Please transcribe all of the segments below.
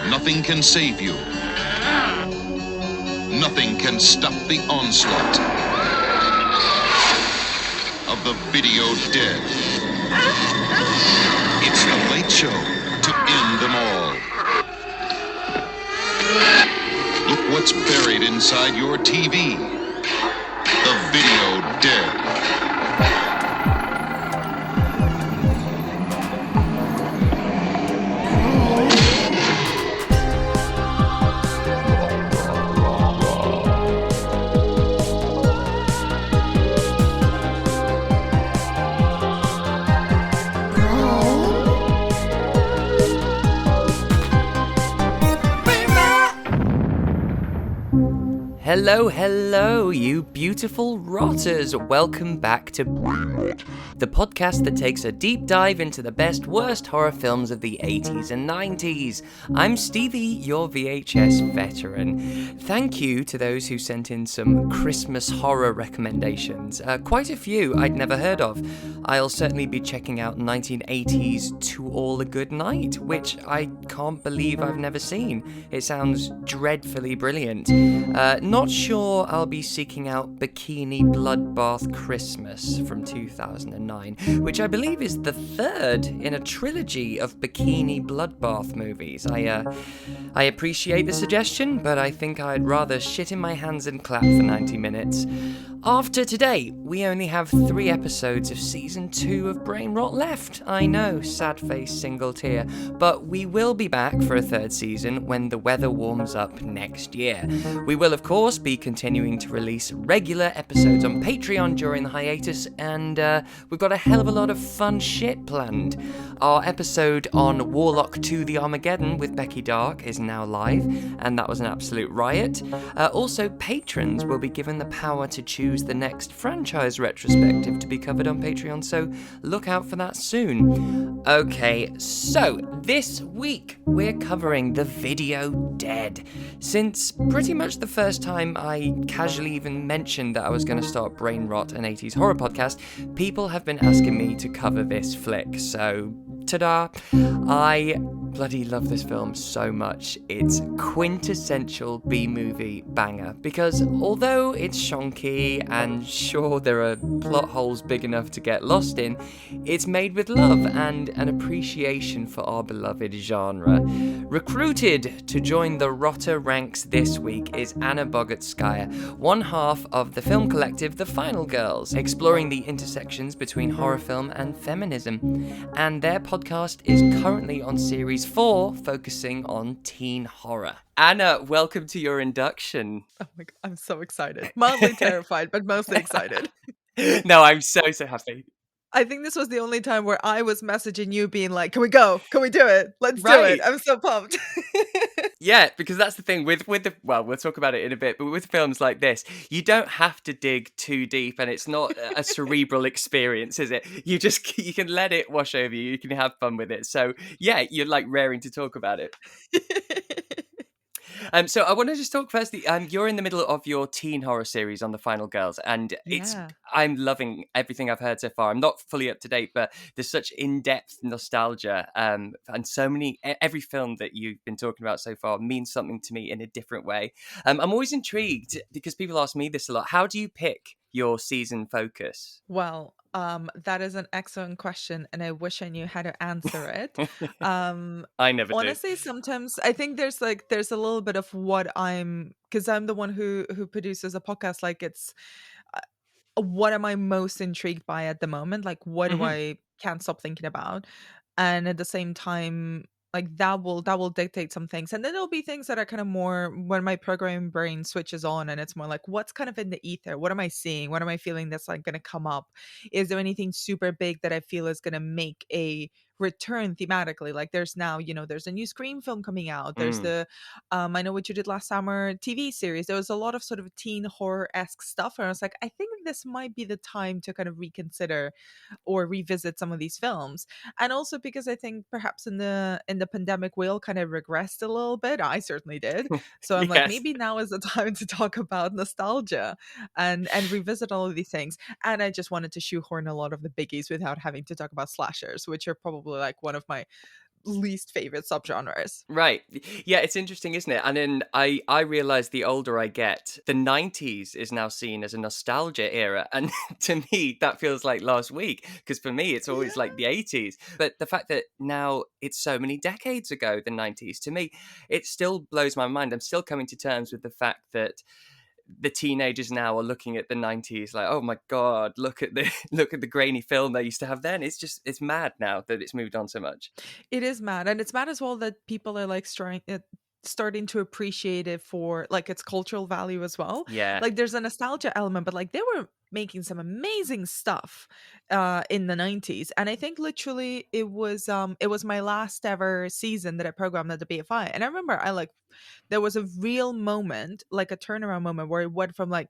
Nothing can save you. Nothing can stop the onslaught of the video dead. It's the Late Show to end them all. Look what's buried inside your TV. The video dead. Hello, you beautiful rotters. Welcome back to the podcast that takes a deep dive into the best, worst horror films of the 80s and 90s. I'm Stevie, your VHS veteran. Thank you to those who sent in some Christmas horror recommendations. Quite a few I'd never heard of. I'll certainly be checking out 1980s To All a Good Night, which I can't believe I've never seen. It sounds dreadfully brilliant. Not sure I'll be seeking out Bikini Bloodbath Christmas from 2009, which I believe is the third in a trilogy of Bikini Bloodbath movies. I appreciate the suggestion, but I think I'd rather shit in my hands and clap for 90 minutes. After today, we only have 3 episodes of Season 2 of Brain Rot left. I know, sad face, single tear. But we will be back for a 3rd season when the weather warms up next year. We will, of course, be continuing to release regular episodes on Patreon during the hiatus, and we've got a hell of a lot of fun shit planned. Our episode on Warlock 2 The Armageddon with Becky Dark is now live, and that was an absolute riot. Also, patrons will be given the power to choose the next franchise retrospective to be covered on Patreon, so look out for that soon. Okay, so this week we're covering The Video Dead. Since pretty much the first time I casually even mentioned that I was going to start Brain Rot, an 80s horror podcast, people have been asking me to cover this flick, so ta-da! I bloody love this film so much. It's quintessential B-movie banger, because although it's shonky and sure there are plot holes big enough to get lost in, it's made with love and an appreciation for our beloved genre. Recruited to join the Rotter ranks this week is Anna Bogutskaya, one half of the film collective The Final Girls, exploring the intersections between horror film and feminism, and their podcast is currently on series 4, focusing on teen horror. Anna, welcome to your induction. Oh my god, I'm so excited. Mildly terrified, but mostly excited. No, I'm so happy. I think this was the only time where I was messaging you being like, can we go? Can we do it? Let's do Right. it. I'm so pumped. Yeah, because that's the thing with the, well, we'll talk about it in a bit, but with films like this, you don't have to dig too deep, and it's not a cerebral experience, is it? You can let it wash over you, you can have fun with it. So yeah, you're like raring to talk about it. So I want to just talk firstly. You're in the middle of your teen horror series on The Final Girls, and I'm loving everything I've heard so far. I'm not fully up to date, but there's such in-depth nostalgia, and every film that you've been talking about so far means something to me in a different way. I'm always intrigued because people ask me this a lot. How do you pick your season focus? Well, that is an excellent question, and I wish I knew how to answer it. I never Honestly, do. sometimes I think there's a little bit of what because I'm the one who produces a podcast. Like, it's what am I most intrigued by at the moment? Like, what do I can't stop thinking about? And at the same time, like, that will dictate some things, and then there'll be things that are kind of more when my programming brain switches on, and it's more like, what's kind of in the ether? What am I seeing? What am I feeling that's like going to come up? Is there anything super big that I feel is going to make a return thematically? Like, there's now, there's a new Scream film coming out. There's the I Know What You Did Last Summer TV series. There was a lot of sort of teen horror-esque stuff, and I was like, I think this might be the time to kind of reconsider or revisit some of these films. And also because I think perhaps in the pandemic we all kind of regressed a little bit. I certainly did. So I'm like, maybe now is the time to talk about nostalgia and revisit all of these things. And I just wanted to shoehorn a lot of the biggies without having to talk about slashers, which are probably like one of my least favorite subgenres. Right. Yeah, it's interesting, isn't it? And then I realize the older I get, the 90s is now seen as a nostalgia era. And to me, that feels like last week, because for me, it's always like Yeah. the 80s. But the fact that now it's so many decades ago, the 90s, to me, it still blows my mind. I'm still coming to terms with the fact that the teenagers now are looking at the 90s like, oh my god, look at the look at the grainy film they used to have then. It's mad now that it's moved on so much. It is mad, and it's mad as well that people are like starting to appreciate it for like its cultural value as well. Yeah. Like there's a nostalgia element, but like they were making some amazing stuff in the 90s. And I think literally it was my last ever season that I programmed at the BFI. And I remember I like there was a real moment, like a turnaround moment where it went from like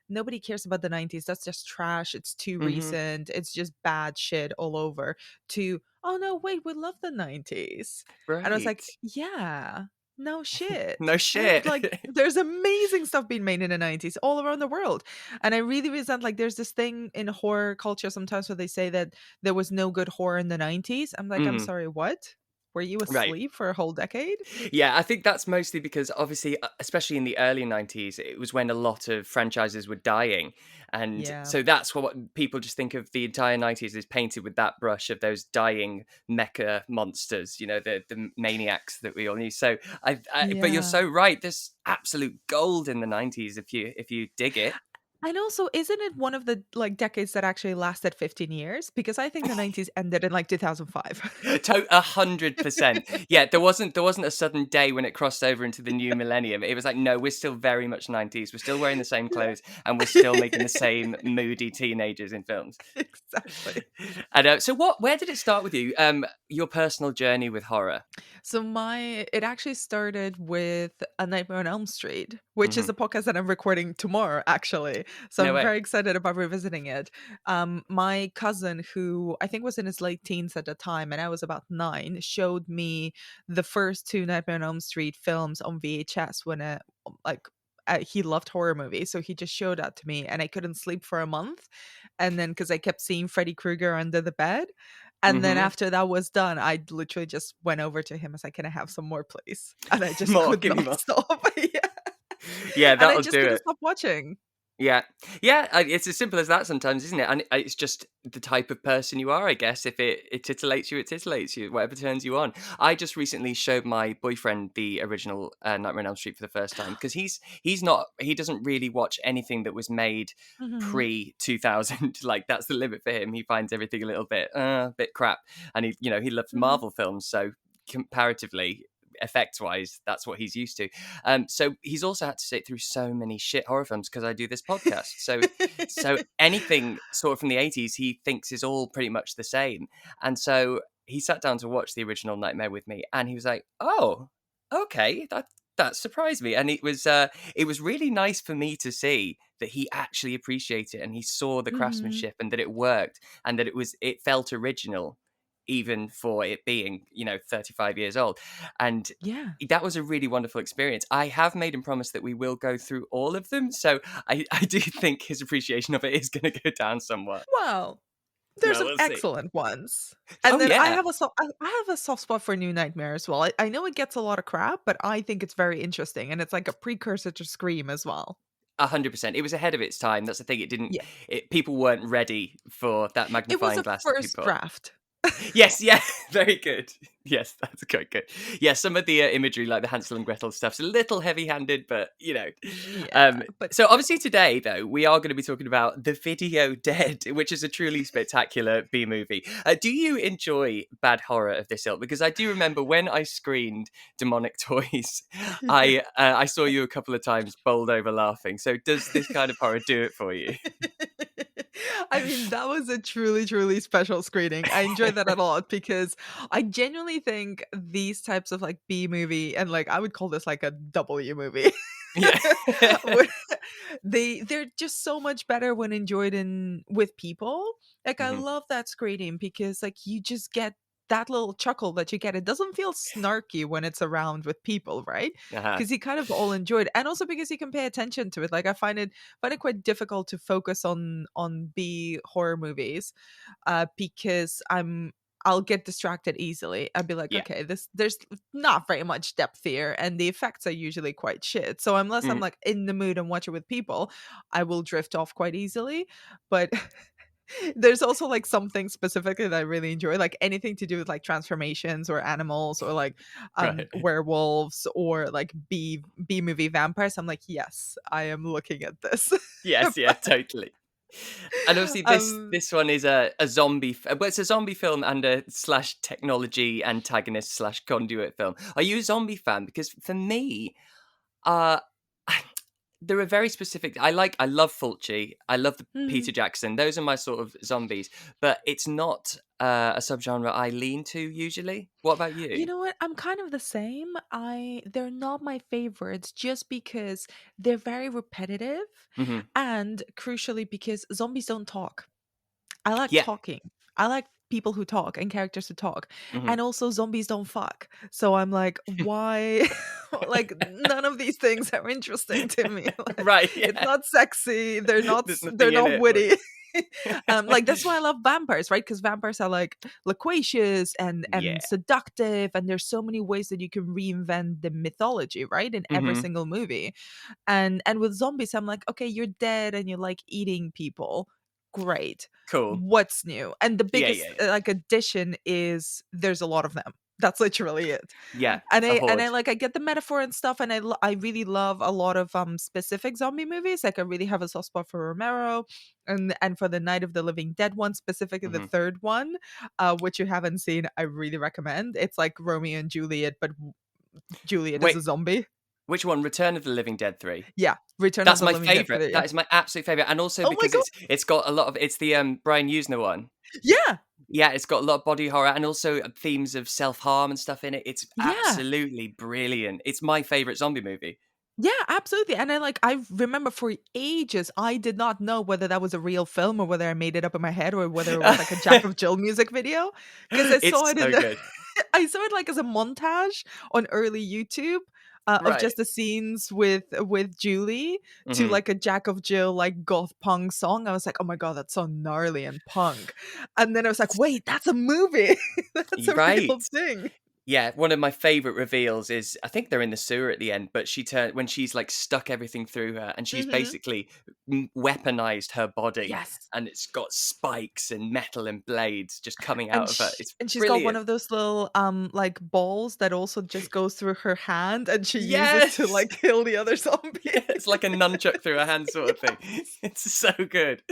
nobody cares about the 90s, that's just trash, it's too Hmm. recent, it's just bad shit all over, to oh no, wait, we love the 90s. And I was Right. like, yeah, no shit. No Like shit. there's amazing stuff being made in the 90s all around the world. And I really resent like there's this thing in horror culture sometimes where they say that there was no good horror in the 90s. I'm like, I'm Hmm. sorry, what? Were you Right. asleep for a whole decade? Yeah, I think that's mostly because obviously, especially in the early 90s, it was when a lot of franchises were dying. And Yeah. so that's what people just think of the entire 90s is painted with that brush of those dying mecha monsters, the maniacs that we all knew. So but you're Yeah. so right. There's absolute gold in the 90s if you dig it. And also, isn't it one of the like decades that actually lasted 15 years? Because I think the 90s ended in like 2005. 100%. Yeah, there wasn't a sudden day when it crossed over into the new millennium. It was like, no, we're still very much 90s. We're still wearing the same clothes, and we're still making the same moody teenagers in films. Exactly. And so, where did it start with you? Your personal journey with horror. So it actually started with A Nightmare on Elm Street, which is Hmm. a podcast that I'm recording tomorrow, actually. So No I'm way. very excited about revisiting it. My cousin, who I think was in his late teens at the time, and I was about 9, showed me the first 2 Nightmare on Elm Street films on VHS when like he loved horror movies, so he just showed that to me, and I couldn't sleep for a month. And then because I kept seeing Freddy Krueger under the bed, and then Hmm. after that was done, I literally just went over to him. I was like, "Can I have some more, please?" And I just More, could give me not more. stop. Yeah. Yeah, And I that'll just do couldn't it. stop watching. Yeah. Yeah, it's as simple as that sometimes, isn't it? And it's just the type of person you are, I guess. If it titillates you, it titillates you, whatever turns you on. I just recently showed my boyfriend the original Nightmare on Elm Street for the first time because he doesn't really watch anything that was made Mhm. pre 2000. Like that's the limit for him. He finds everything a little bit crap, and he loves Mhm. Marvel films, so comparatively effects wise that's what he's used to. So he's also had to sit through so many shit horror films because I do this podcast. So anything sort of from the 80s he thinks is all pretty much the same. And so he sat down to watch the original Nightmare with me and he was like, oh, okay, that surprised me. And it was really nice for me to see that he actually appreciated it and he saw the Mhm. craftsmanship and that it worked and that it felt original even for it being 35 years old. And Yeah. that was a really wonderful experience. I have made him promise that we will go through all of them, so I do think his appreciation of it is going to go down somewhat. Well, there's Well, some we'll see. excellent ones. And Oh then yeah, I have a soft spot for New Nightmare as well. I know it gets a lot of crap, but I think it's very interesting, and it's like a precursor to Scream as well. 100%. It was ahead of its time. That's the thing. It didn't. Yeah. People weren't ready for that It was magnifying a glass that he first put. draft. Yes, yeah, very good. Yes, that's quite good. Yeah, some of the imagery, like the Hansel and Gretel stuff's a little heavy-handed, but Yeah, but So obviously today, though, we are going to be talking about The Video Dead, which is a truly spectacular B movie. Do you enjoy bad horror of this ilk? Because I do remember when I screened Demonic Toys, I saw you a couple of times bowled over laughing. So does this kind of horror do it for you? I mean, that was a truly, truly special screening. I enjoyed that a lot because I genuinely think these types of like B movie, and like I would call this like a W movie. Yeah. Where they're just so much better when enjoyed in with people. Like I Hmm. love that screening because like you just get that little chuckle that you get. It doesn't feel snarky when it's around with people, right? Uh-huh. Because you kind of all enjoy it, and also because you can pay attention to it. Like I find it quite difficult to focus on B horror movies, because I'll get distracted easily. I'd be like, Yeah. okay, there's not very much depth here, and the effects are usually quite shit. So unless I'm Mhm. like in the mood and watch it with people, I will drift off quite easily. But there's also like something specifically that I really enjoy, like anything to do with like transformations or animals or like Right. werewolves or like B movie vampires. I'm like, yes, I am looking at this. Yes, yeah, totally. And obviously this um this one is a zombie well, it's a zombie film and a slash technology antagonist slash conduit film. Are you a zombie fan? Because for me, uh there are very specific. I love Fulci. I love the Peter mhm. Jackson. Those are my sort of zombies. But it's not a subgenre I lean to usually. What about You you? know what? I'm kind of the same. They're not my favorites just because they're very repetitive Hmm. and crucially because zombies don't talk. I like Yeah. talking. I like people who talk and characters who talk. Hmm. And also zombies don't fuck. So I'm like, why like none of these things are interesting to me. Like, Right. it's Yeah. not sexy, There's they're nothing in not it. witty. Like that's why I love vampires, right? Because vampires are like loquacious Yeah. and seductive, and there's so many ways that you can reinvent the mythology, right? In every Hmm. single movie. And with zombies, I'm like, okay, you're dead and you like eating people. Great. Cool. What's new? And the Yeah. biggest Yeah. Yeah. like addition is there's a lot of them. That's literally it. Yeah. And A I horde. like I get the metaphor and stuff, and I really love a lot of specific zombie movies. Like I really have a soft spot for Romero and for the Night of the Living Dead one, specifically the Hmm. third one, which you haven't seen. I really recommend. It's like Romeo and Juliet, but Juliet is Wait, a zombie. which one? Return of the Living Dead 3. Yeah, Return of That's the my Living Dead favorite. 3. Yeah. That is my absolute favorite, and also Oh my because god. it's got a lot of it's the Brian Usner one. Yeah. Yeah, it's got a lot of body horror and also themes of self harm and stuff in it. It's Yeah. absolutely brilliant. It's my favorite zombie movie. Yeah, absolutely. And I remember for ages I did not know whether that was a real film or whether I made it up in my head or whether it was like a Jack of Jill music video because I saw It's it in so the good. I saw it like as a montage on early YouTube of Right. just the scenes with Julie to Hmm. like a Jack of Jill like goth punk song. I was like, "Oh my god, that's so gnarly and punk." And then I was like, "Wait, that's a movie. That's a Right. real thing." Yeah, one of my favorite reveals is I think they're in the sewer at the end, but she turned when she's like stuck everything through her, and she's Mhm. basically weaponized her body, Yes. and it's got spikes and metal and blades just coming out And of her. It's she's got one brilliant. of those little like balls that also just goes through her hand and she uses to Yes, like kill the other zombie. yeah, it's like a nunchuck through her hand sort of thing. It's so good.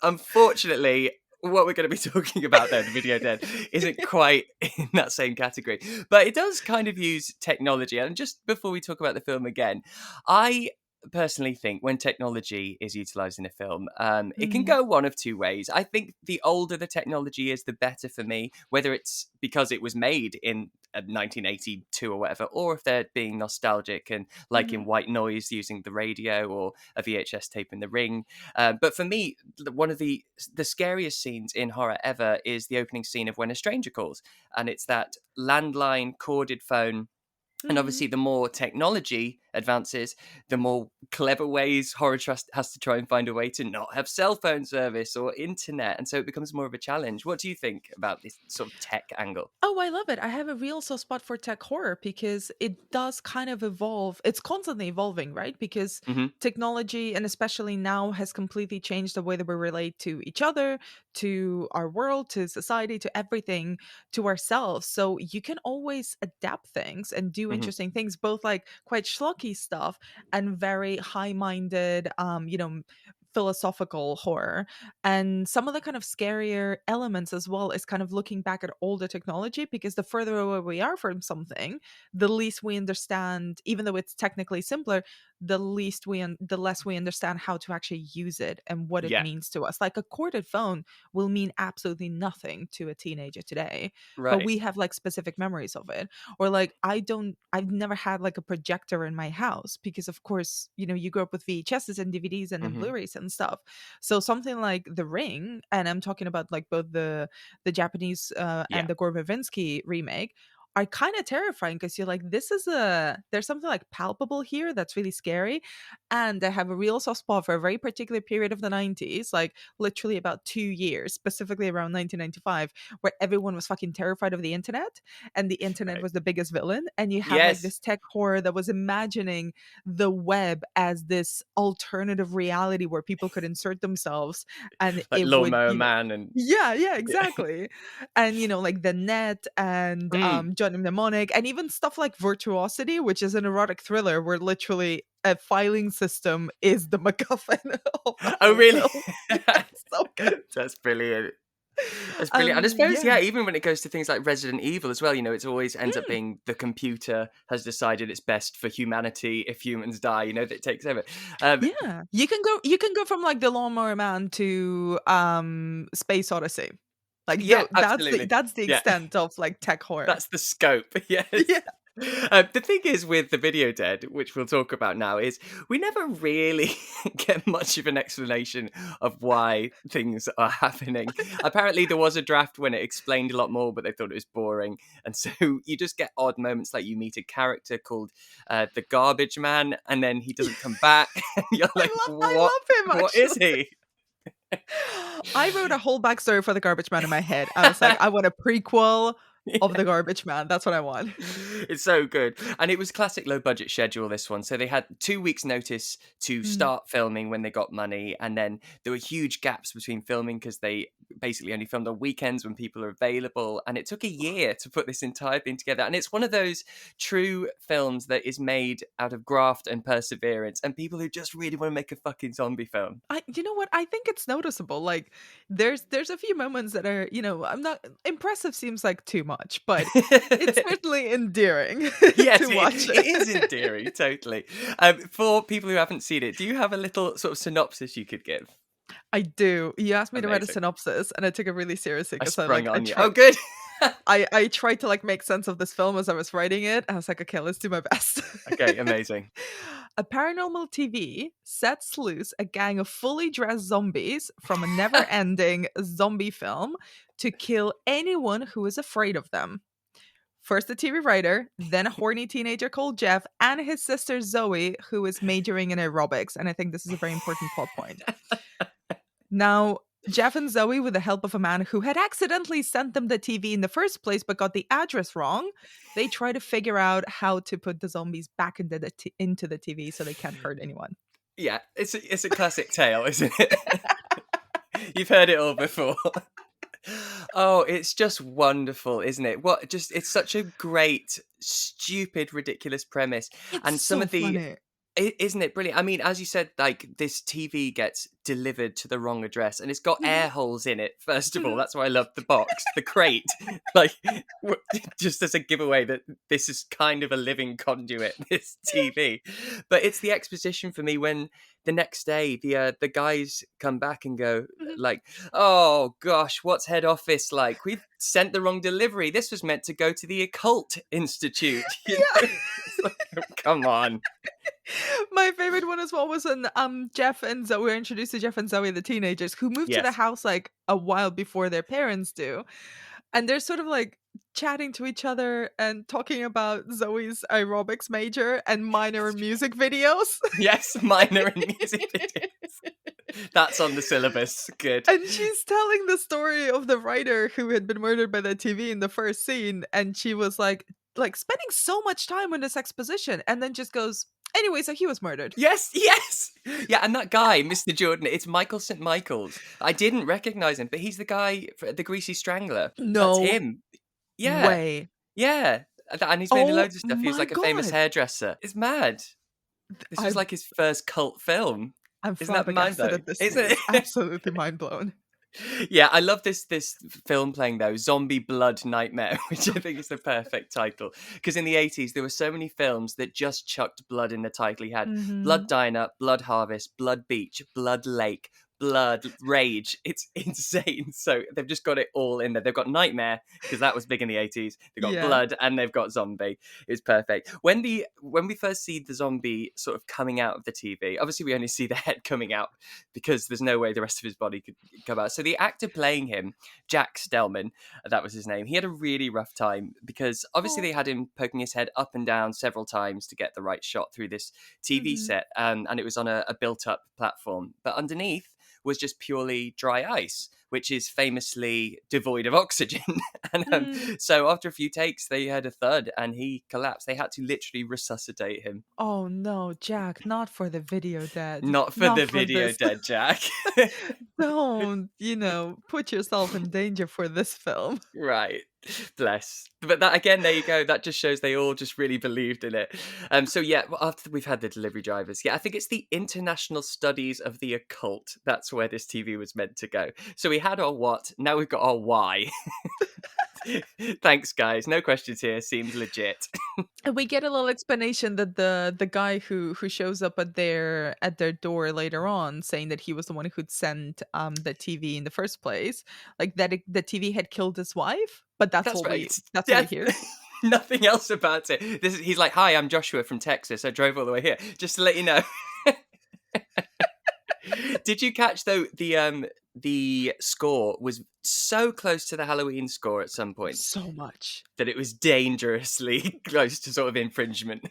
Unfortunately, what we're going to be talking about then, Video Dead, isn't quite in that same category, but it does kind of use technology. And just before we talk about the film again, I personally think when technology is utilized in a film, it can Mhm. go one of two ways. I think the older the technology is, the better for me, whether it's because it was made in 1982 or whatever, or if they're being nostalgic and like in Mhm. White Noise using the radio or a VHS tape in the ring. But for me, one of the scariest scenes in horror ever is the opening scene of When a Stranger Calls, and it's that landline corded phone. And Mhm. obviously, the more technology advances, the more clever ways Horror Trust has to try and find a way to not have cell phone service or internet. And so it becomes more of a challenge. What do you think about this sort of tech angle? Oh, I love it. I have a real soft spot for tech horror because it does kind of evolve. It's constantly evolving, right? Because Hmm. technology, and especially now, has completely changed the way that we relate to each other, to our world, to society, to everything, to ourselves. So you can always adapt things and do Hmm. interesting things, both like quite schlocky stuff and very high minded, philosophical horror. And some of the kind of scarier elements as well is kind of looking back at older technology because the further away we are from something, the least we understand, even though it's technically simpler, the less we understand how to actually use it and what it Yeah, means to us. Like a corded phone will mean absolutely nothing to a teenager today, but right. we have like specific memories of it. Or like I've never had like a projector in my house because of course, you grew up with VHSs and DVDs and then Hmm. Blu-rays and stuff. So something like The Ring, and I'm talking about like both the Japanese Yeah. and the Gore Verbinski remake, are kind of terrifying because you're like, there's something like palpable here that's really scary. And I have a real soft spot for a very particular period of the 90s, like literally about 2 years, specifically around 1995, where everyone was fucking terrified of the internet and the internet Right. was the biggest villain. And you have like Yes. this tech horror that was imagining the web as this alternative reality where people could insert themselves and Like it would, Lawnmower Man and yeah, yeah. exactly. And like the net and Mm. Johnny Mnemonic and even stuff like Virtuosity, which is an erotic thriller where literally a filing system is the MacGuffin of the Oh, whole really? film. Yeah, it's so good. That's brilliant. That's brilliant. And I suppose, Yeah. yeah, even when it goes to things like Resident Evil as well, it's always ends up Mm, being the computer has decided it's best for humanity if humans die, that it takes over. Um, yeah. You can go from like the Lawnmower Man to Space Odyssey. Like yeah, that's the absolutely. that's the Yeah. extent of like tech horror. That's the scope, yes. Yeah. The thing is with the Video Dead, which we'll talk about now, is we never really get much of an explanation of why things are happening. Apparently, there was a draft when it explained a lot more, but they thought it was boring. And so you just get odd moments like you meet a character called the Garbage Man, and then he doesn't come back. And you're like, I what? love him What is actually. he? I wrote a whole backstory for the Garbage Man in my head. I was like, I want a prequel of the Garbage Man. That's what I want. It's so good. And it was classic low budget schedule, this one. So they had 2 weeks notice to Mm. start filming when they got money. And then there were huge gaps between filming because they basically only filmed on weekends when people are available. And it took a year to put this entire thing together. And it's one of those true films that is made out of graft and perseverance and people who just really want to make a fucking zombie film. You know what? I think it's noticeable. Like there's a few moments that are, I'm not impressive seems like too much, but it's certainly endearing Yes, to watch it is endearing, totally. For people who haven't seen it, do you have a little sort of synopsis you could give? I do. You asked me to write a Amazing. synopsis and I took it really seriously I because sprung on you. tried Oh, good. I tried to like make sense of this film as I was writing it. I was like, okay, let's do my best. Okay, amazing. A paranormal TV sets loose a gang of fully dressed zombies from a never-ending zombie film to kill anyone who is afraid of them. First a TV writer, then a horny teenager called Jeff, and his sister Zoe, who is majoring in aerobics. And I think this is a very important plot point. Now, Jeff and Zoe, with the help of a man who had accidentally sent them the TV in the first place but got the address wrong, they try to figure out how to put the zombies back into the TV so they can't hurt anyone. Yeah, it's a classic tale, isn't it? You've heard it all before. Oh, it's just wonderful, isn't it? It's such a great, stupid, ridiculous premise. It's And some so of the funny. Isn't it brilliant? I mean, as you said, like this TV gets delivered to the wrong address and it's got Mhm. air holes in it. First of all, Mhm. that's why I love the box, the crate, like just as a giveaway that this is kind of a living conduit, this TV. But it's the exposition for me when the next day the guys come back and go Mhm. like, "Oh gosh, what's head office like? We've sent the wrong delivery. This was meant to go to the Occult Institute." You know? Yeah. It's like, oh, come on. My favorite one as well was when Jeff and Zoe were introduced to Jeff and Zoe, the teenagers, who moved to the Yes. house like a while before their parents do. And they're sort of like chatting to each other and talking about Zoe's aerobics major and minor music videos. Yes, minor in music videos. That's on the syllabus. Good. And she's telling the story of the writer who had been murdered by the TV in the first scene. And she was like spending so much time on this exposition and then just goes, anyway, so he was murdered. Yes, yes. Yeah, and that guy, Mr. Jordan, it's Michael St. Michael's. I didn't recognize him, but he's the guy, the Greasy Strangler. That's No him. Yeah, way. yeah. And he's made Oh loads of stuff. He was my like a famous God. hairdresser. It's mad. This was I'm like his first cult film. I'm Isn't that flabbergasted mind-blowing? at this Isn't news. it? Absolutely mind blown. Yeah, I love this film playing though, Zombie Blood Nightmare, which I think is the perfect title. Because in the 80s, there were so many films that just chucked blood in the title. You had Blood Mhm. Diner, Blood Harvest, Blood Beach, Blood Lake, blood, rage. It's insane. So they've just got it all in there. They've got nightmare because that was big in the 80s. They've got Yeah. blood and they've got zombie. It's perfect. When we first see the zombie sort of coming out of the TV, obviously we only see the head coming out because there's no way the rest of his body could come out. So the actor playing him, Jack Stellman, that was his name. He had a really rough time because obviously Oh. they had him poking his head up and down several times to get the right shot through this TV set, and it was on a built-up platform. But underneath was just purely dry ice, which is famously devoid of oxygen. And Mm. so after a few takes, they had a thud and he collapsed. They had to literally resuscitate him. Oh no, Jack, not for the video dead. Not for Not the for video this. dead, Jack. Don't, put yourself in danger for this film. Right. Bless. But that again, there you go. That just shows they all just really believed in it. So yeah, after we've had the delivery drivers, yeah, I think it's the International Studies of the Occult. That's where this TV was meant to go. So we had our what, now we've got our why. Thanks, guys. No questions here. Seems legit. And we get a little explanation that the guy who shows up at their door later on, saying that he was the one who'd sent the TV in the first place, like that the TV had killed his wife. But that's That's all right. that's all we hear. Nothing else about it. He's like, "Hi, I'm Joshua from Texas. I drove all the way here just to let you know." Did you catch though the score was so close to the Halloween score at some point So much. that it was dangerously close to sort of infringement.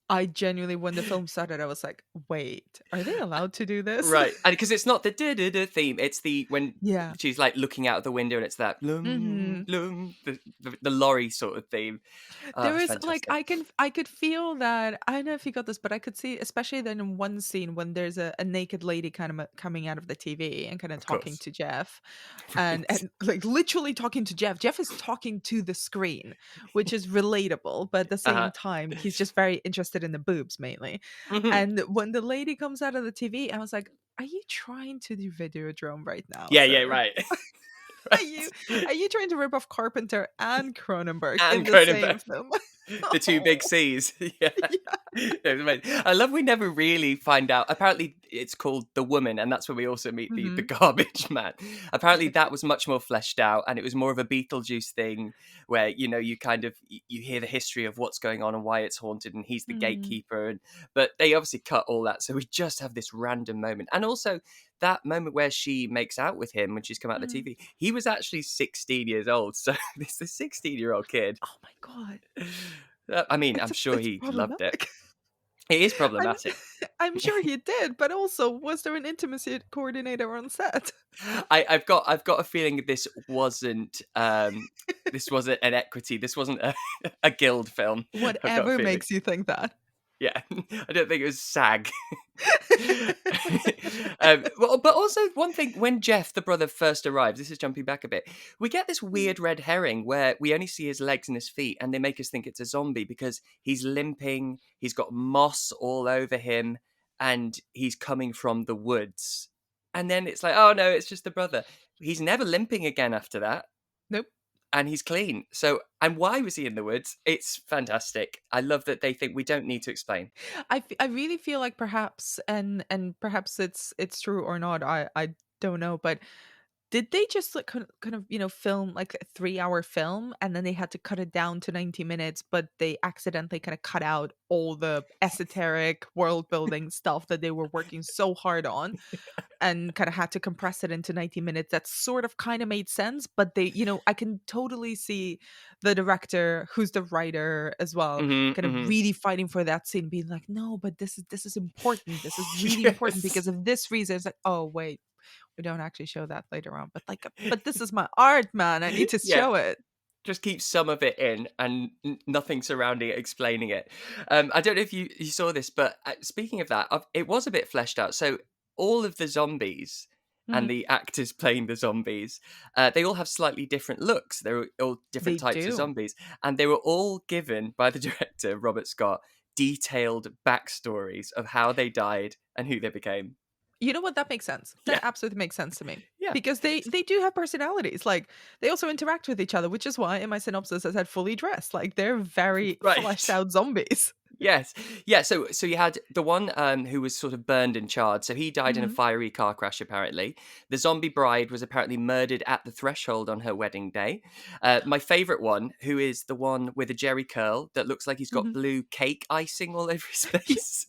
I genuinely, when the film started, I was like, wait, are they allowed to do this? Right, and because it's not the da-da-da theme, it's the when Yeah. she's like looking out of the window and it's that hmm the lorry sort of theme. There It's is like fantastic. I could feel that. I don't know if you got this, but I could see, especially then in one scene when there's a naked lady kind of coming out of the TV and kind of Of talking course. to Jeff, and Right. like literally talking to Jeff. Jeff is talking to the screen, which is relatable, but at the Uh-huh. same time, he's just very interested in the boobs mainly. Mhm. And when the lady comes out of the TV, I was like, "Are you trying to do Videodrome right now, Yeah, sir? right. Are you Right. are you trying to rip off Carpenter and Cronenberg in And the same Cronenberg. film?" The two big Oh, C's. Yeah. yeah. It was amazing. I love we never really find out. Apparently, it's called The Woman, and that's where we also meet the Mhm. garbage man. Apparently, that was much more fleshed out, and it was more of a Beetlejuice thing where, you kind of you hear the history of what's going on and why it's haunted, and he's the Mm, gatekeeper. But they obviously cut all that, so we just have this random moment. And also, that moment where she makes out with him when she's come out of the mm. TV, he was actually 16 years old. So this is a 16-year-old kid. Oh my god. I mean, I'm sure It's he loved it. problematic. It is I'm problematic. I'm sure he did, but also, was there an intimacy coordinator on set? I've got a feeling this wasn't an equity. This wasn't a guild film. I've got a Whatever feeling. makes you think that. Yeah, I don't think it was SAG. Well, but also one thing, when Jeff, the brother, first arrives, this is jumping back a bit, we get this Mm, weird red herring where we only see his legs and his feet, and they make us think it's a zombie because he's limping, he's got moss all over him, and he's coming from the woods. And then it's like, oh no, it's just the brother. He's never limping again after that, nope. and he's clean. So, and why was he in the woods? It's fantastic. I love that they think we don't need to explain. I really feel like perhaps, and perhaps it's true or not. I don't know, but did they just like kind of film like a 3-hour film, and then they had to cut it down to 90 minutes, but they accidentally kind of cut out all the esoteric world building stuff that they were working so hard on, and kind of had to compress it into 90 minutes? That sort of kind of made sense, but they, I can totally see the director, who's the writer as well, Hmm. kind of Hmm. really fighting for that scene, being like, no, but this is important, this is really important Yes. because of this reason. It's like, oh wait, we don't actually show that later on, but like, but this is my art, man, I need to Yeah. show it. Just keep some of it in and nothing surrounding it explaining it. I don't know if you saw this, but speaking of that, it was a bit fleshed out. So all of the zombies and Mhm. the actors playing the zombies, they all have slightly different looks. They're all different They types of do. zombies. And they were all given by the director, Robert Scott, detailed backstories of how they died and who they became. You know what? That makes sense. That Yeah. absolutely makes sense to me. Yeah. Because they do have personalities. Like, they also interact with each other, which is why in my synopsis I said fully dressed. Like, they're very fleshed Right. out zombies. Yes. Yeah, so you had the one who was sort of burned and charred. So he died in a Mhm. fiery car crash, apparently. The zombie bride was apparently murdered at the threshold on her wedding day. My favourite one, who is the one with a Jerry curl that looks like he's got Mhm. blue cake icing all over his face.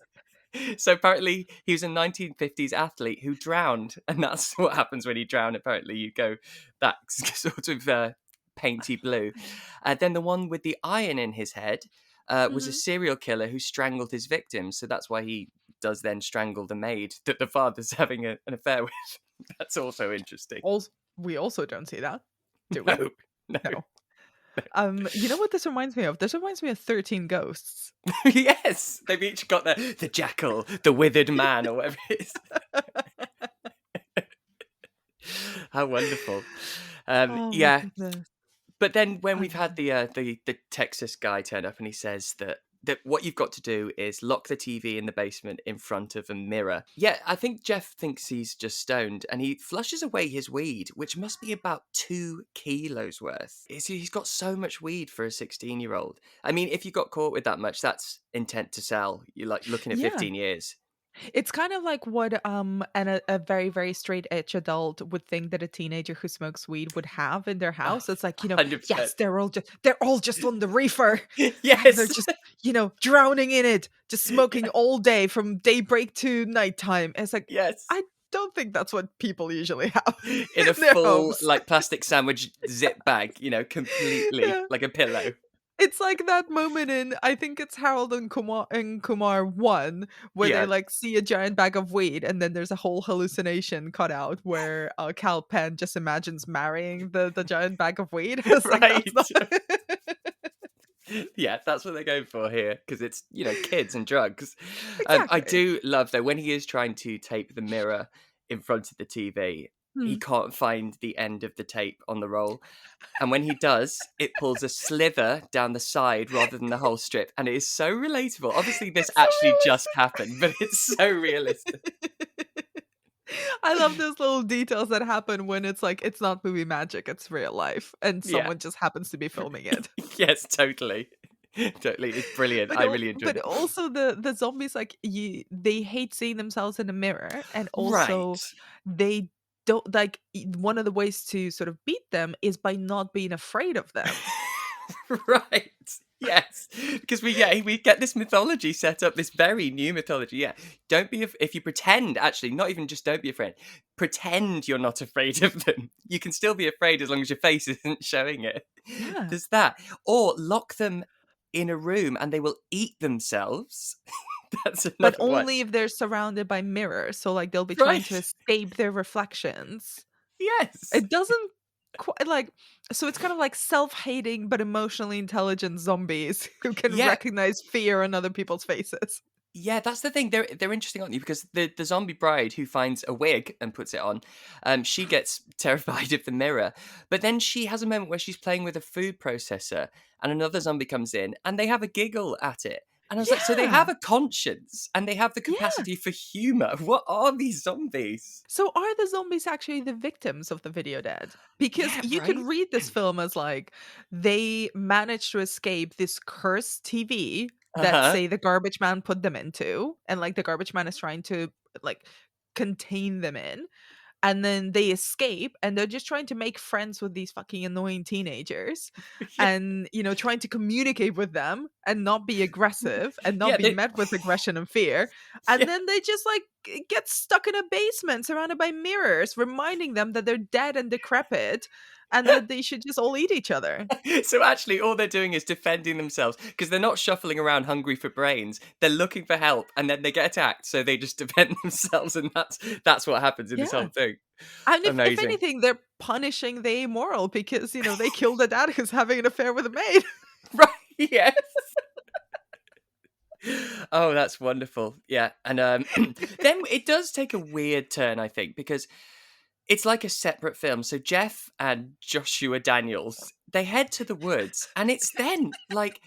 So apparently he was a 1950s athlete who drowned, and that's what happens when you drown. Apparently you go that sort of painty blue. Then the one with the iron in his head was a Mhm. serial killer who strangled his victims. So that's why he does then strangle the maid that the father's having an affair with. That's also interesting. We also don't see that, do we? No, no. No. You know what this reminds me of? This reminds me of 13 Ghosts. Yes, they've each got the jackal, the withered man, or whatever it is. How wonderful. Oh my Yeah, goodness. but then when I we've love had it. the Texas guy turn up and he says that what you've got to do is lock the TV in the basement in front of a mirror. Yeah, I think Jeff thinks he's just stoned and he flushes away his weed, which must be about 2 kilos worth. He's got so much weed for a 16-year-old. I mean, if you got caught with that much, that's intent to sell. You're like looking at Yeah. 15 years. It's kind of like what a very, very straight edge adult would think that a teenager who smokes weed would have in their Oh, house. It's like, 100%. yes, they're all just on the reefer and they're Yes. just, drowning in it, just smoking all day from daybreak to nighttime. It's like Yes. I don't think that's what people usually have In a in their full, homes. like, plastic sandwich zip bag, completely Yeah. like a pillow. It's like that moment in I think it's Harold and Kumar 1 where they Yeah. like see a giant bag of weed and then there's a whole hallucination cut out where Cal Penn just imagines marrying the giant bag of weed. It's like Right. that's not Yeah, that's what they're going for here because it's, kids and drugs. I exactly. do love, though, when he is trying to tape the mirror in front of the TV, he Hmm. can't find the end of the tape on the roll. And when he does, it pulls a slither down the side rather than the whole strip. And it is so relatable. Obviously, this It's actually just so happened, but it's so realistic. realistic. I love those little details that happen when it's like it's not movie magic, it's real life, and Yeah. someone just happens to be filming it. Yes, totally. Totally. It's brilliant. I really enjoyed But it. also the zombies they hate seeing themselves in a mirror, and also Right. they don't one of the ways to sort of beat them is by not being afraid of them. Right. Yes. Because we get this mythology set up, this very new mythology. Yeah. Don't be if you pretend, actually, not even just don't be afraid. Pretend you're not afraid of them. You can still be afraid as long as your face isn't showing it. Yeah. There's that. Or lock them in a room and they will eat themselves. That's But another one. only if they're surrounded by mirrors, so they'll be trying to Right. escape their reflections. Yes. It doesn't quite so it's kind of like self-hating but emotionally intelligent zombies who can Yeah. recognize fear on other people's faces. Yeah, that's the thing. They're interesting, aren't you? Because the zombie bride who finds a wig and puts it on, she gets terrified of the mirror. But then she has a moment where she's playing with a food processor, and another zombie comes in, and they have a giggle at it. And I was like, so they have Yeah. a conscience, and they have the Yeah. capacity for humor. What are these zombies? So are the zombies actually the victims of the video dead? Because Yeah, you could right. read this film as like they managed to escape this cursed TV Uh that huh. say the garbage man put them into, and like the garbage man is trying to like contain them in. And then they escape and they're just trying to make friends with these fucking annoying teenagers Yeah, and trying to communicate with them and not be aggressive and not yeah, be met with aggression and fear, and yeah. then they just like get stuck in a basement surrounded by mirrors reminding them that they're dead and decrepit and that they should just all eat each other. So actually, all they're doing is defending themselves because they're not shuffling around hungry for brains. They're looking for help, and then they get attacked, so they just defend themselves, and that's what happens in this whole Yeah. thing. And if Amazing, anything, they're punishing the immoral because they killed a dad who's having an affair with a maid. right? Yes. Oh, that's wonderful. Yeah, and then it does take a weird turn, I think, because it's like a separate film. So Jeff and Joshua Daniels, they head to the woods, and it's then like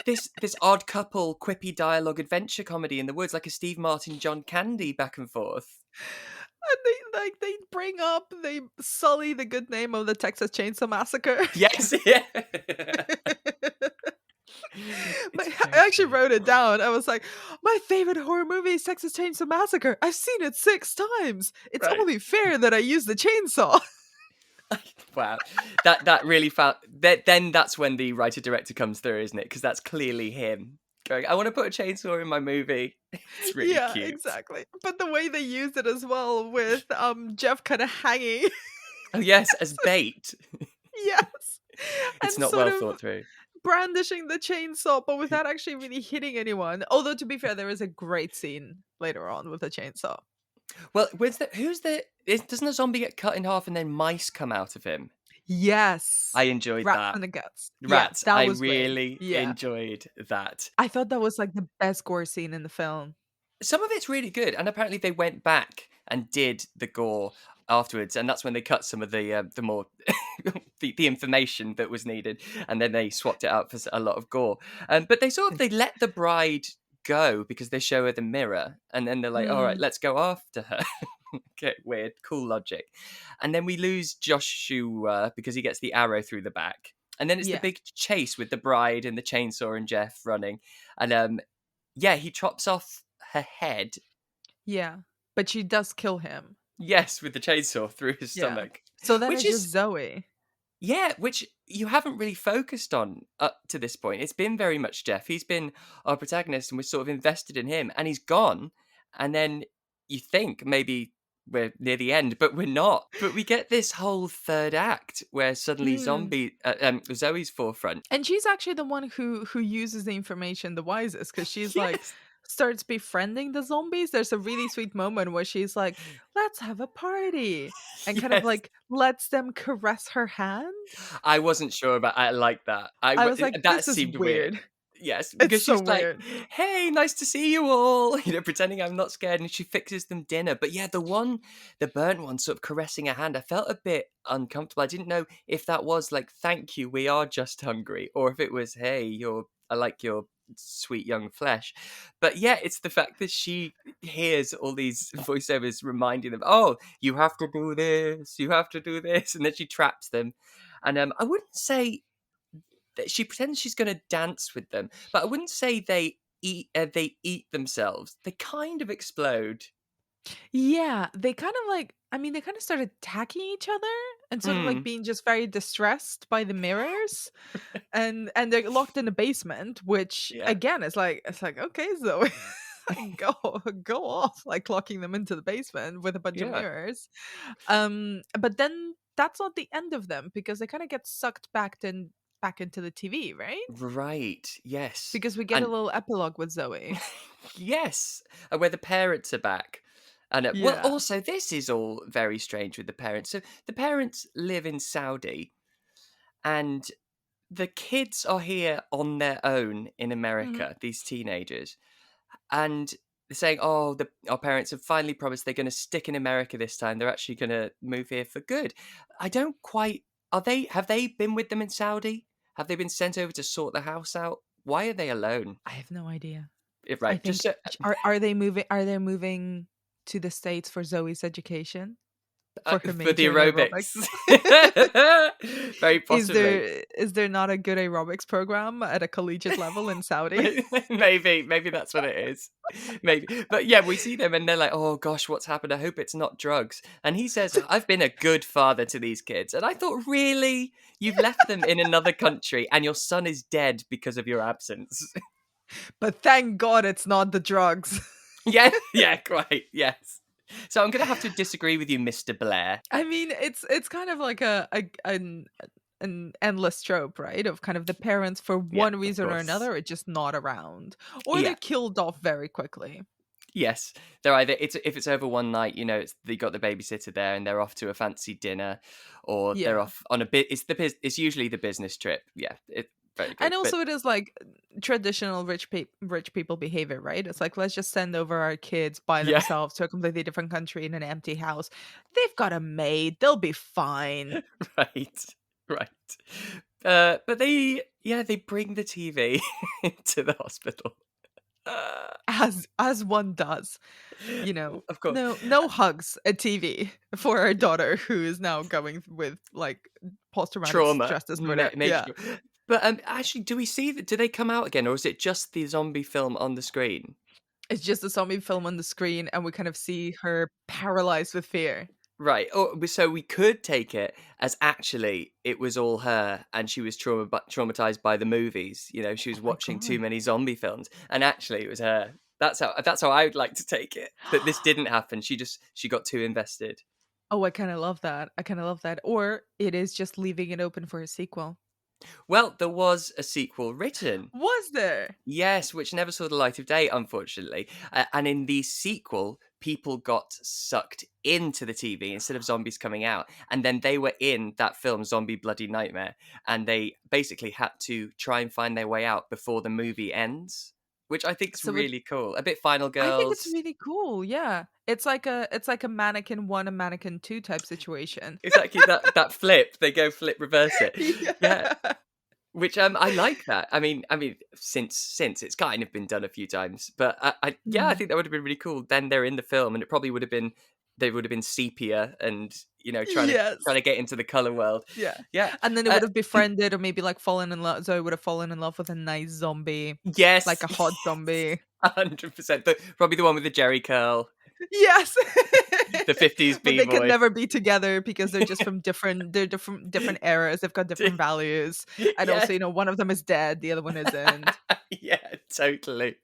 this odd couple quippy dialogue adventure comedy in the woods, like a Steve Martin John Candy back and forth. And they sully the good name of the Texas Chainsaw Massacre. Yes, yeah. But It's I actually wrote it down. I was like, my favorite horror movie is Texas Chainsaw Massacre. I've seen it 6 times. It's Right. only fair that I use the chainsaw. Wow, that really felt that. Then that's when the writer director comes through, isn't it? Because that's clearly him going, "I want to put a chainsaw in my movie." It's really Yeah, cute. exactly. But the way they used it as well with Jeff kind of hanging. Oh yes, as bait. Yes. It's And not sort well of thought through. brandishing the chainsaw, but without actually really hitting anyone. Although, to be fair, there is a great scene later on with the chainsaw. Well, doesn't a zombie get cut in half and then mice come out of him? Yes. I enjoyed Rats that. and the guts. Yeah, Rats, that I was great. really Yeah. enjoyed that. I thought that was like the best gore scene in the film. Some of it's really good, and apparently they went back and did the gore afterwards, and that's when they cut some of the more the information that was needed, and then they swapped it out for a lot of gore. But they let the bride go because they show her the mirror, and then they're like, "All right, Mm, let's go after her." Okay, weird, cool logic. And then we lose Joshua because he gets the arrow through the back, and then it's the yeah. big chase with the bride and the chainsaw and Jeff running, and yeah, he chops off her head. Yeah. But she does kill him. Yes, with the chainsaw through his Yeah. stomach. So then Which it's just is, Zoe. yeah, which you haven't really focused on up to this point. It's been very much Jeff. He's been our protagonist and we're sort of invested in him, and he's gone. And then you think maybe we're near the end, but we're not. But we get this whole third act where suddenly Mm. Zoe's forefront. And she's actually the one who uses the information the wisest, because she's like Yes. starts befriending the zombies. There's a really sweet moment where she's like, let's have a party, and kind of Yes. like lets them caress her hand. I wasn't sure about. I like that. I was like, That this is seemed weird. weird. Yes, It's because so she's like, weird. "Hey, nice to see you all," pretending I'm not scared, and she fixes them dinner. But yeah, the burnt one, sort of caressing her hand, I felt a bit uncomfortable. I didn't know if that was like, "Thank you, we are just hungry," or if it was, "Hey, I like your sweet young flesh." But yeah, it's the fact that she hears all these voiceovers reminding them, "Oh, you have to do this, you have to do this," and then she traps them. And I wouldn't say that she pretends she's going to dance with them, but I wouldn't say they eat themselves. They kind of explode. Yeah, they kind of like, I mean, they kind of started attacking each other and sort of like Mm. being just very distressed by the mirrors, and they're locked in the basement, which Yeah. again is like, it's like, okay, Zoe, go go off, like locking them into the basement with a bunch of Yeah. mirrors. But then that's not the end of them, because they kind of get sucked back into the TV, right? Right. Yes. Because we get a And little epilogue with Zoe. yes, where the parents are back. And well, Yeah. also this is all very strange with the parents. So the parents live in Saudi, and the kids are here on their own in Mhm. America. These teenagers, and they're saying, "Oh, our parents have finally promised they're going to stick in America this time. They're actually going to move here for good." I don't quite. Are they? Have they been with them in Saudi? Have they been sent over to sort the house out? Why are they alone? I have no idea. I Right, just think, are they moving to the States for Zoe's education? For her for the major in aerobics? aerobics. Very Is possibly. there not a good aerobics program at a collegiate level in Saudi? Maybe that's what it is. Maybe, but yeah, we see them and they're like, "Oh gosh, what's happened? I hope it's not drugs." And he says, "I've been a good father to these kids." And I thought, really, you've left them in another country, and your son is dead because of your absence. But thank God it's not the drugs. Yeah, yeah, quite, yes. So I'm gonna have to disagree with you, Mr. Blair. I mean, it's kind of like an endless trope, right? Of kind of the parents, for Yeah, one of reason or course. another, are just not around, or they're Yeah. killed off very quickly. Yes, they're either if it's over one night, it's they got the babysitter there and they're off to a fancy dinner, or they're Yeah. off on a bit. It's usually the business trip. Yeah, it's very And good. But also, it is like traditional rich people behavior, right? It's like, let's just send over our kids by yeah, themselves to a completely different country in an empty house. They've got a maid; they'll be fine. right, right. But they bring the TV into the hospital. Uh, As one does, of course, no hugs at TV for our daughter, who is now going with like post traumatic trauma, stress disorder. major. Yeah. But actually, do we see that? Do they come out again, or is it just the zombie film on the screen? It's just a zombie film on the screen, and we kind of see her paralyzed with fear. Right. Oh, so we could take it as actually it was all her, and she was traumatized by the movies. You know, she was Oh my watching too god. many zombie films, and actually it was her. That's how I would like to take it. That this didn't happen. She got too invested. Oh, I kind of love that. I kind of love that. Or it is just leaving it open for a sequel. Well, there was a sequel written. Was there? Yes, which never saw the light of day, unfortunately. And in the sequel, people got sucked into the TV instead of zombies coming out. And then they were in that film, Zombie Bloody Nightmare. And they basically had to try and find their way out before the movie ends, which I think is So it really cool. A bit Final I think it's Girls. really cool. Yeah. It's like a mannequin 1 and mannequin 2 type situation. Exactly that flip. They go flip reverse it. Yeah. Yeah. Which I like that. I mean, since it's kind of been done a few times, but I Mm. think that would have been really cool. Then they're in the film, and it probably would have been they would have been sepia, and trying Yes. to get into the color world. Yeah. Yeah, And then they uh, would have befriended or maybe like fallen in love. Zoe would have fallen in love with a nice zombie, like yes, a hot zombie. 100%. Probably the one with the Jerry curl, Yes. the 50s But b they could boy. never be together because they're just from different eras. They've got different values. And Yeah, also, one of them is dead, the other one isn't. yeah, totally,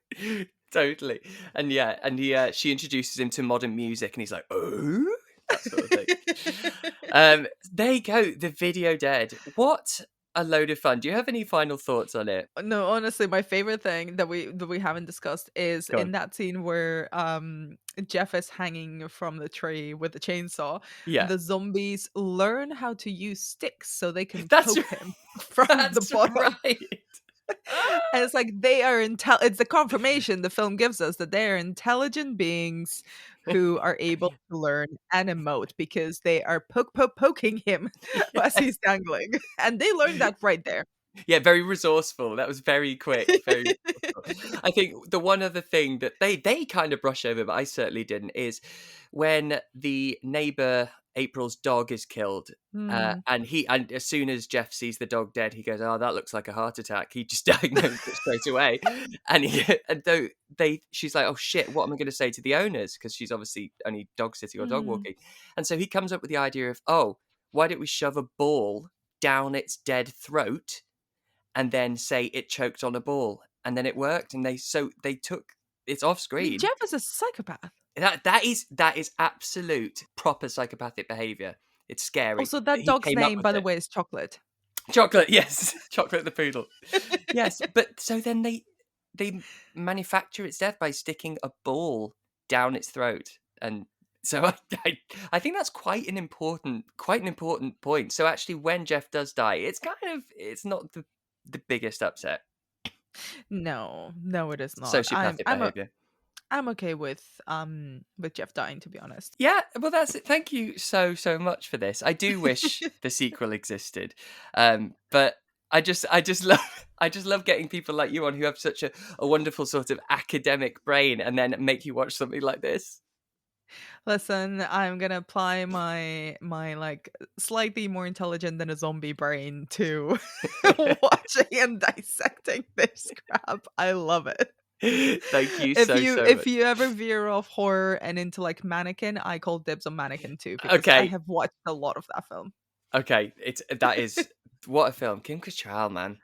totally. And yeah, and she introduces him to modern music, and he's like, oh, that sort of thing. There you go, the video dead. What a load of fun. Do you have any final thoughts on it? No, honestly, my favorite thing that we haven't discussed is Go in on. that scene where Jeff is hanging from the tree with the chainsaw. Yeah. The zombies learn how to use sticks so they can That's poke him from the that's bottom. right. And it's like they are it's the confirmation the film gives us that they are intelligent beings who are able to learn and emote because they are poking him as he's dangling. And they learned that right there. Yeah, very resourceful. That was very quick, very resourceful. I think the one other thing that they kind of brush over, but I certainly didn't, is when the neighbor April's dog is killed. Hmm. And as soon as Jeff sees the dog dead, he goes, "Oh, that looks like a heart attack." He just diagnosed it straight away. And though she's like, "Oh shit, what am I going to say to the owners?" Because she's obviously only dog sitting or dog Hmm. walking. And so he comes up with the idea of, "Oh, why don't we shove a ball down its dead throat?" and then say it choked on a ball, and then it worked, and they took it's off screen. Jeff is a psychopath. That is absolute proper psychopathic behavior. It's scary. Also, that He dog's came up name, with by the it. way, is Chocolate. Chocolate, yes, chocolate the poodle. Yes, but so then they manufacture its death by sticking a ball down its throat, and so I think that's quite an important point. So actually, when Jeff does die, it's not the biggest upset. No, no, it is not. I'm Sociopathic I'm a, behavior. I'm okay with Jeff dying, to be honest. Yeah, well, that's it. Thank you so much for this. I do wish the sequel existed, but I just love I just love getting people like you on who have such a wonderful sort of academic brain, and then make you watch something like this. Listen, I'm gonna apply my like slightly more intelligent than a zombie brain to watching and dissecting this crap. I love it. Thank you If so you so if much. you ever veer off horror and into like Mannequin, I call dibs on Mannequin too because I Okay, have watched a lot of that film. okay, that is what a film. Kim Cattrall, man.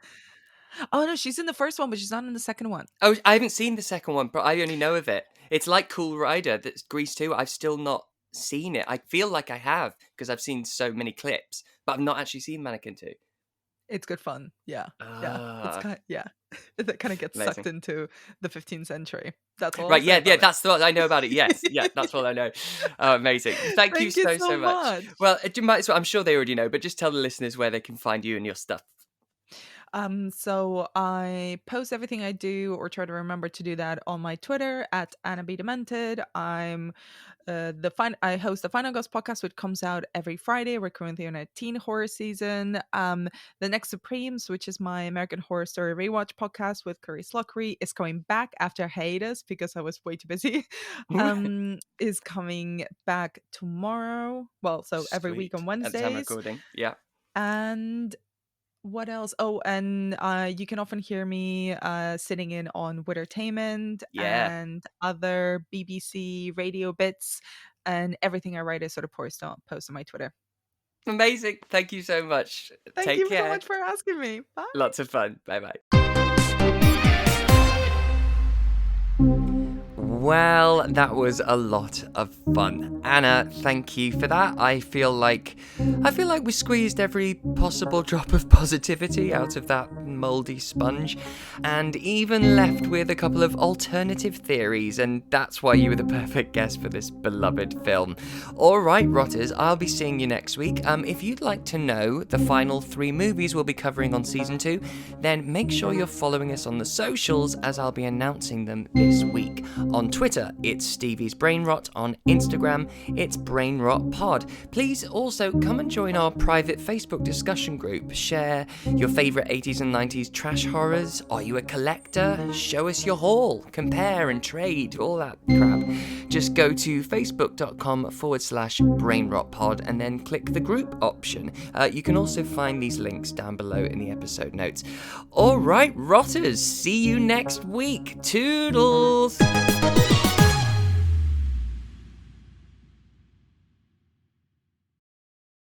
Oh no, she's in the first one, but she's not in the second one. Oh, I haven't seen the second one, but I only know of it. It's like Cool Rider, that's Grease 2. I've still not seen it. I feel like I have because I've seen so many clips, but I've not actually seen Mannequin 2. It's good fun. Yeah. Yeah. It's Ah, kind yeah. That kind of gets sucked amazing. into the 15th century. That's all I'll Right, say yeah, about that's what I know about it. Yes, yeah, that's what I know. Oh, amazing. Thank you Thank you so so much. much. Well, you might as well, I'm sure they already know, but just tell the listeners where they can find you and your stuff. So I post everything I do or try to remember to do that on my Twitter at Anna Be Demented. I host the Final Ghost podcast, which comes out every Friday. We're currently on a teen horror season. The Next Supremes, which is my American Horror Story rewatch podcast with Curry Slockery, is coming back after hiatus because I was way too busy. Is coming back tomorrow. Well, so every week on Sweet. At the time of Wednesdays. recording. Yeah. And What else? Oh, and you can often hear me sitting in on Wittertainment Yeah. and other BBC radio bits, and everything I write is sort of post on my Twitter. Amazing. Thank you so much. Thank Take you so care. much for asking me. Bye. Lots of fun. Bye bye. Well, that was a lot of fun. Anna, thank you for that. I feel like we squeezed every possible drop of positivity out of that moldy sponge and even left with a couple of alternative theories, and that's why you were the perfect guest for this beloved film. All right, Rotters, I'll be seeing you next week. If you'd like to know the final 3 movies we'll be covering on season 2, then make sure you're following us on the socials, as I'll be announcing them this week. On Twitter, it's Stevie's Brainrot. On Instagram, it's Brainrot Pod. Please also come and join our private Facebook discussion group. Share your favourite 80s and 90s trash horrors. Are you a collector? Show us your haul. Compare and trade, all that crap. Just go to facebook.com/BrainrotPod and then click the group option. You can also find these links down below in the episode notes. All right, Rotters, see you next week. Toodles!